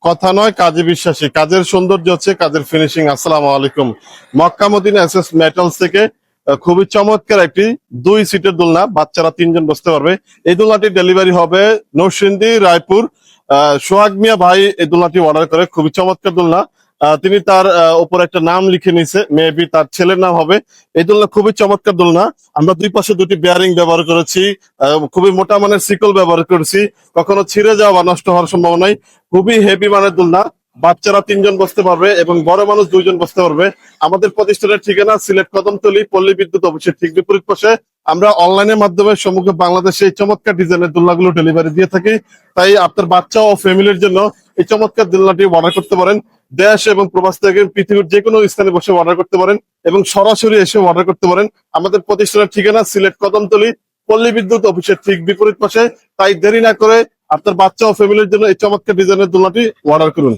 কথা নয় কাজে বিশ্বাসী, কাজের সৌন্দর্য হচ্ছে কাজের ফিনিশিং। আসসালামু আলাইকুম। মক্কা মদিনা এসএস মেটালস থেকে খুবই চমৎকার একটি 2 সিটের দোলনা, বাচ্চারা 3 জন বসতে পারবে। এই দোলনাটি ডেলিভারি হবে নরসিংদী, রায়পুর। সোহাগ মিয়া ভাই এই দোলনাটি অর্ডার করে, খুবই চমৎকার দোলনা। তিনি তার উপর একটা নাম লিখে নিয়েছে, মেবি তার ছেলের নাম হবে। এই দোলনা খুবই চমৎকার দোলনা। আমরা 2 পাশে 2টি বেয়ারিং ব্যবহার করেছি, খুবই মোটা মানের শিকল ব্যবহার করেছি, কখনো ছিঁড়ে যাওয়া বা নষ্ট হওয়ার সম্ভাবনা নাই। খুবই হেভি মানের দোলনা, বাচ্চারা 3 জন বসতে পারবে এবং বড় মানুষ 2 জন বসতে পারবে। আমাদের প্রতিষ্ঠানের ঠিকানা সিলেট কদমতলী পল্লী বিদ্যুৎ অফিসের ঠিক বিপরীত পাশে। আমরা অনলাইনের মাধ্যমে সমগ্র বাংলাদেশে এই চমৎকার ডিজাইনের দোলনাগুলো ডেলিভারি দিয়ে থাকি। তাই আপনার বাচ্চা ও ফ্যামিলির জন্য এই চমৎকার দোলনাটি অর্ডার করতে পারেন। দেশ এবং প্রবাস থেকে পৃথিবীর যে কোনো স্থানে বসে অর্ডার করতে পারেন এবং সরাসরি এসে অর্ডার করতে পারেন। আমাদের প্রতিষ্ঠানের ঠিকানা সিলেট কদমতলী পল্লী বিদ্যুৎ অফিসের ঠিক বিপরীত পাশে। তাই দেরি না করে আপনার বাচ্চা ও ফ্যামিলির জন্য এই চমৎকার ডিজাইনের দোলনাটি অর্ডার করুন।